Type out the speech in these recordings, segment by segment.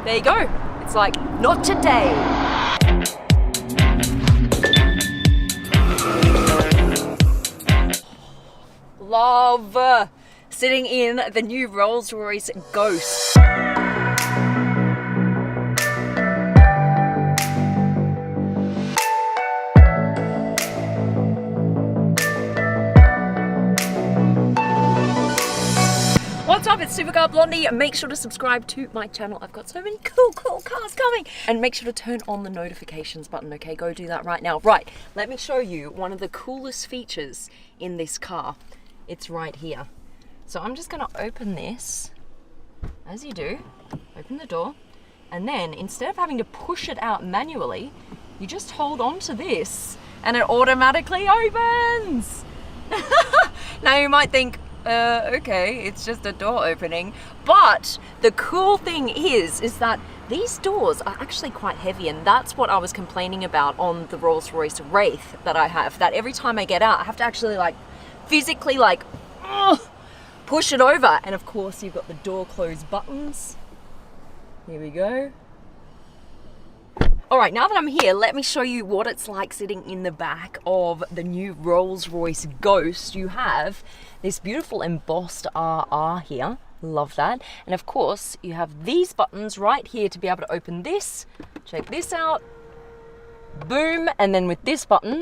there you go. It's like, not today. Love sitting in the new Rolls-Royce Ghost. What's up, it's Supercar Blondie. Make sure to subscribe to my channel. I've got so many cool cars coming. And make sure to turn on the notifications button, okay? Go do that right now. Right, let me show you one of the coolest features in this car. It's right here. So I'm just gonna open this, as you do, open the door, and then instead of having to push it out manually, you just hold on to this and it automatically opens. Now you might think, okay, it's just a door opening. But the cool thing is that these doors are actually quite heavy, and that's what I was complaining about on the Rolls-Royce Wraith that I have, that every time I get out, I have to actually like physically like push it over. And of course you've got the door close buttons. Here we go. All right, now that I'm here, let me show you what it's like sitting in the back of the new Rolls-Royce Ghost. You have this beautiful embossed RR here. Love that. And of course, you have these buttons right here to be able to open this. Check this out. Boom. And then with this button,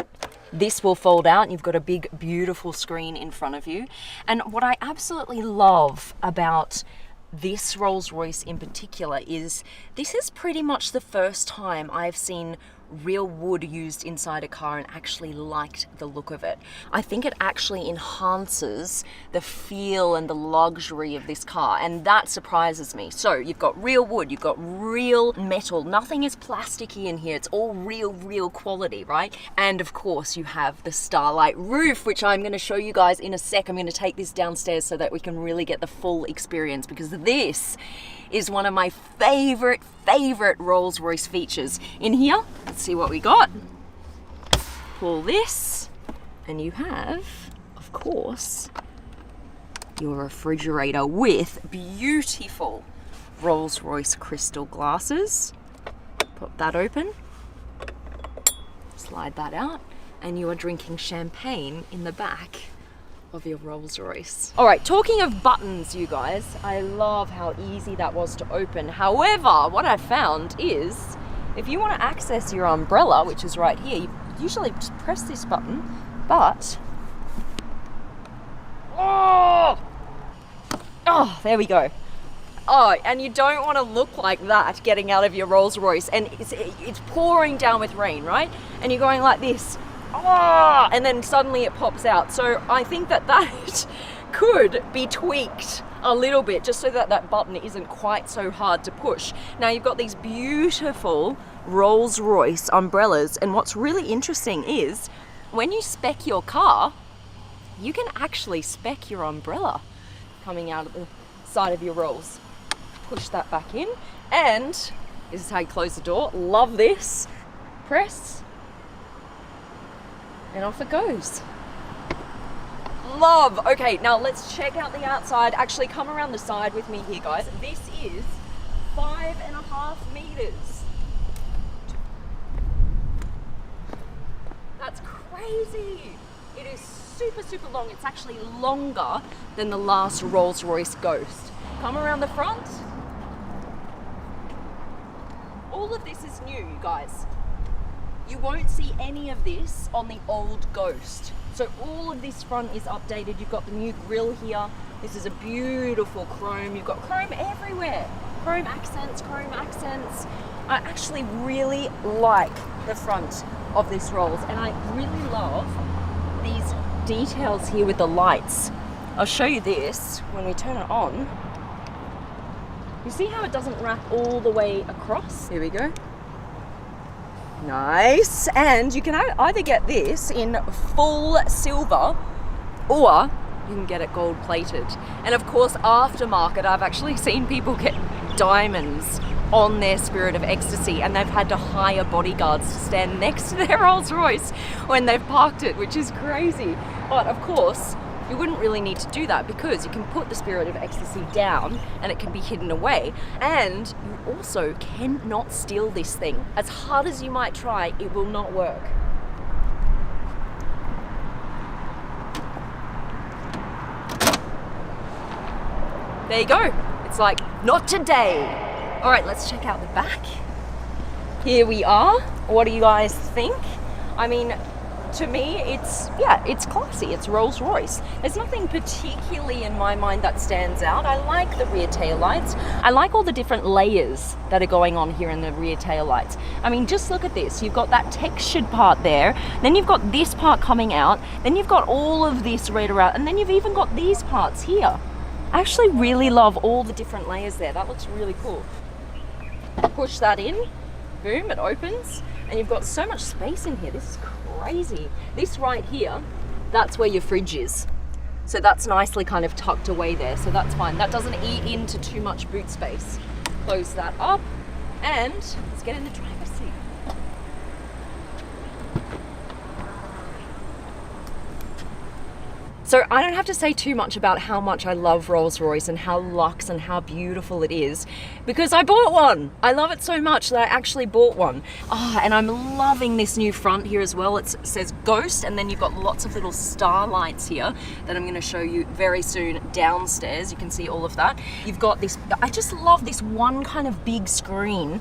this will fold out and you've got a big, beautiful screen in front of you. And what I absolutely love about this Rolls-Royce in particular is this is pretty much the first time I've seen real wood used inside a car and actually liked the look of it. I think it actually enhances the feel and the luxury of this car, and that surprises me. So you've got real wood, you've got real metal, nothing is plasticky in here, it's all real quality, right? And of course you have the Starlight roof, which I'm going to show you guys in a sec. I'm going to take this downstairs so that we can really get the full experience, because this is one of my favorite Rolls-Royce features. In here, let's see what we got. Pull this, and you have, of course, your refrigerator with beautiful Rolls-Royce crystal glasses. Pop that open, slide that out, and you are drinking champagne in the back of your Rolls-Royce. All right, talking of buttons, you guys, I love how easy that was to open. However, what I found is if you want to access your umbrella, which is right here, you usually just press this button, but there we go. Oh, and you don't want to look like that getting out of your Rolls-Royce, and it's pouring down with rain, right? And you're going like this. And then suddenly it pops out. So I think that could be tweaked a little bit just so that that button isn't quite so hard to push. Now you've got these beautiful Rolls-Royce umbrellas, and what's really interesting is when you spec your car, you can actually spec your umbrella coming out of the side of your Rolls. Push that back in, and this is how you close the door. Love this. Press, and off it goes. Love. Okay, now let's check out the outside. Actually, come around the side with me here, guys. This is 5.5 meters. That's crazy. It is super long. It's actually longer than the last Rolls-Royce Ghost. Come around the front. All of this is new, you guys. You won't see any of this on the old Ghost. So all of this front is updated. You've got the new grille here. This is a beautiful chrome. You've got chrome everywhere. Chrome accents. I actually really like the front of this Rolls, and I really love these details here with the lights. I'll show you this when we turn it on. You see how it doesn't wrap all the way across? Here we go. Nice. And you can either get this in full silver, or you can get it gold plated. And of course, aftermarket, I've actually seen people get diamonds on their Spirit of Ecstasy, and they've had to hire bodyguards to stand next to their Rolls Royce when they've parked it, which is crazy. But of course, you wouldn't really need to do that because you can put the Spirit of Ecstasy down and it can be hidden away. And you also cannot steal this thing. As hard as you might try, it will not work. There you go. It's like, not today. All right, let's check out the back. Here we are. What do you guys think? I mean, to me, it's classy. It's Rolls Royce. There's nothing particularly in my mind that stands out. I like the rear tail lights. I like all the different layers that are going on here in the rear tail lights. I mean, just look at this. You've got that textured part there. Then you've got this part coming out. Then you've got all of this red around. And then you've even got these parts here. I actually really love all the different layers there. That looks really cool. Push that in. Boom, it opens. And you've got so much space in here. This is crazy. This right here, that's where your fridge is. So that's nicely kind of tucked away there. So that's fine. That doesn't eat into too much boot space. Close that up. And let's get in the driver's seat. So I don't have to say too much about how much I love Rolls Royce and how luxe and how beautiful it is because I bought one. I love it so much that I actually bought one. And I'm loving this new front here as well. It says Ghost, and then you've got lots of little star lights here that I'm going to show you very soon downstairs. You can see all of that. You've got this, I just love this one kind of big screen.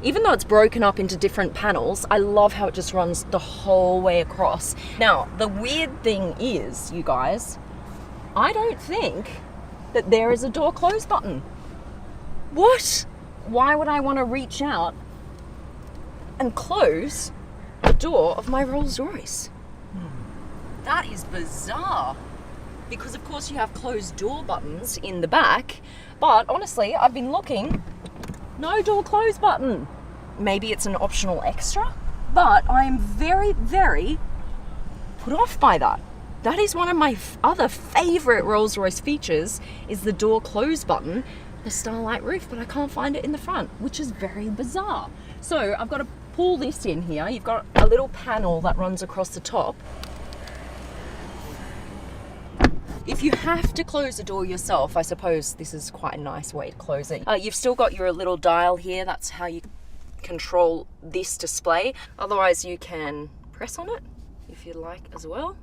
Even though it's broken up into different panels, I love how it just runs the whole way across. Now, the weird thing is, you guys, I don't think that there is a door close button. What? Why would I want to reach out and close the door of my Rolls Royce? That is bizarre. Because of course you have closed door buttons in the back, but honestly, I've been looking. No door close button. Maybe it's an optional extra, but I am very, very put off by that. That is one of my other favorite Rolls Royce features is the door close button, the starlight roof, but I can't find it in the front, which is very bizarre. So I've got to pull this in here. You've got a little panel that runs across the top. If you have to close the door yourself, I suppose this is quite a nice way to close it. You've still got your little dial here. That's how you control this display. Otherwise, you can press on it if you like as well.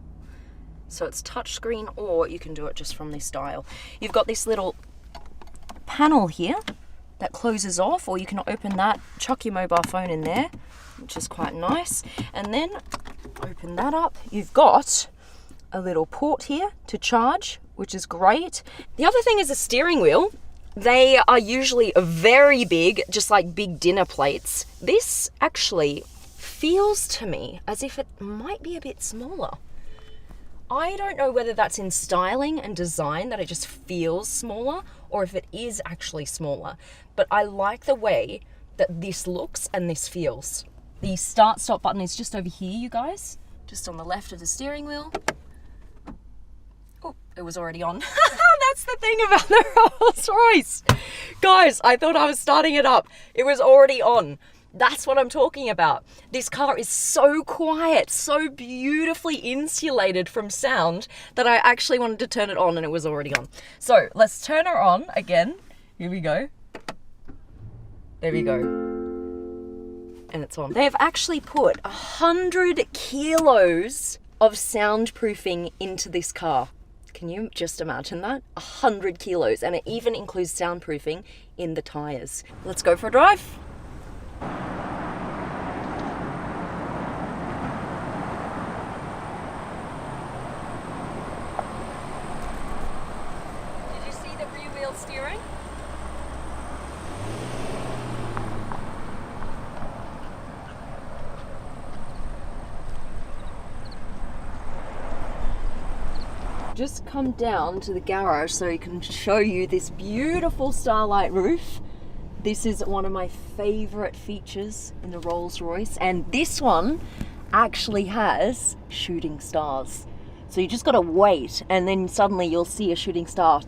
So it's touchscreen, or you can do it just from this dial. You've got this little panel here that closes off, or you can open that, chuck your mobile phone in there, which is quite nice. And then open that up. You've got a little port here to charge, which is great. The other thing is the steering wheel. They are usually very big, just like big dinner plates. This actually feels to me as if it might be a bit smaller. I don't know whether that's in styling and design that it just feels smaller, or if it is actually smaller. But I like the way that this looks and this feels. The start stop button is just over here, you guys, just on the left of the steering wheel. Oh, it was already on. That's the thing about the Rolls Royce. Guys, I thought I was starting it up. It was already on. That's what I'm talking about. This car is so quiet, so beautifully insulated from sound that I actually wanted to turn it on and it was already on. So let's turn her on again. Here we go. There we go. And it's on. They have actually put 100 kilos of soundproofing into this car. Can you just imagine that? 100 kilos, and it even includes soundproofing in the tires. Let's go for a drive. Did you see the rear wheel steering? Just come down to the garage so I can show you this beautiful starlight roof. This is one of my favorite features in the Rolls Royce, and this one actually has shooting stars. So you just got to wait, and then suddenly you'll see a shooting star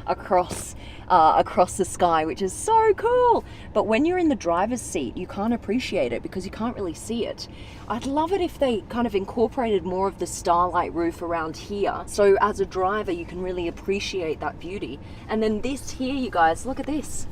across the sky, which is so cool. But when you're in the driver's seat, you can't appreciate it because you can't really see it. I'd love it if they kind of incorporated more of the starlight roof around here, so as a driver you can really appreciate that beauty. And then this here, you guys, look at this,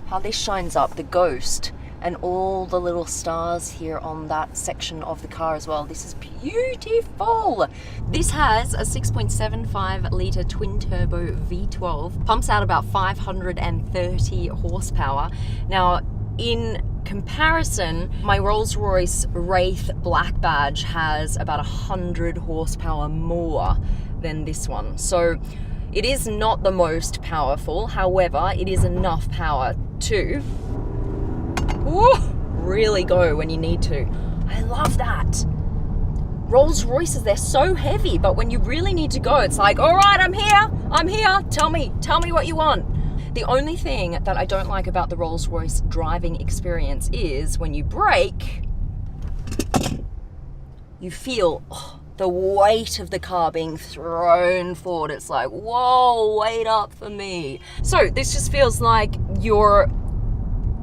how this shines up the Ghost and all the little stars here on that section of the car as well. This is beautiful. This has a 6.75 litre twin turbo V12, pumps out about 530 horsepower. Now, in comparison, my Rolls-Royce Wraith Black Badge has about 100 horsepower more than this one. So it is not the most powerful, however, it is enough power to really go when you need to. I love that. Rolls-Royces, they're so heavy, but when you really need to go, it's like, all right, I'm here, tell me what you want. The only thing that I don't like about the Rolls-Royce driving experience is when you brake, you feel the weight of the car being thrown forward. It's like, whoa, wait up for me. So this just feels like your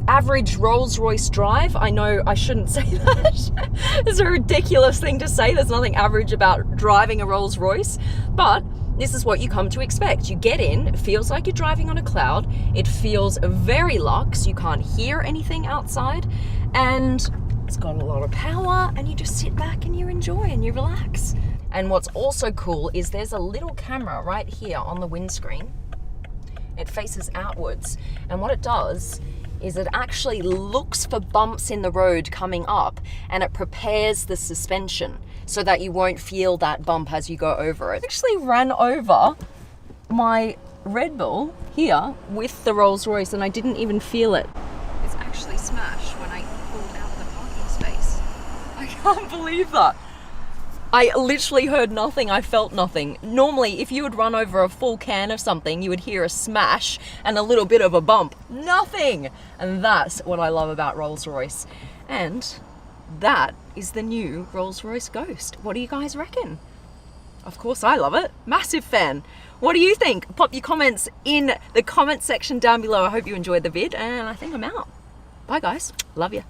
average Rolls-Royce drive. I know I shouldn't say that. It's a ridiculous thing to say. There's nothing average about driving a Rolls-Royce, but this is what you come to expect. You get in, it feels like you're driving on a cloud. It feels very luxe. You can't hear anything outside, and it's got a lot of power, and you just sit back and you enjoy and you relax. And what's also cool is there's a little camera right here on the windscreen. It faces outwards, and what it does is it actually looks for bumps in the road coming up, and it prepares the suspension so that you won't feel that bump as you go over it. I actually ran over my Red Bull here with the Rolls-Royce and I didn't even feel it. It's actually smashed when I pulled out the parking space. I can't believe that. I literally heard nothing, I felt nothing. Normally, if you would run over a full can of something, you would hear a smash and a little bit of a bump. Nothing! And that's what I love about Rolls-Royce. And that is the new Rolls-Royce Ghost. What do you guys reckon? Of course I love it. Massive fan. What do you think? Pop your comments in the comment section down below. I hope you enjoyed the vid, and I think I'm out. Bye guys. Love you.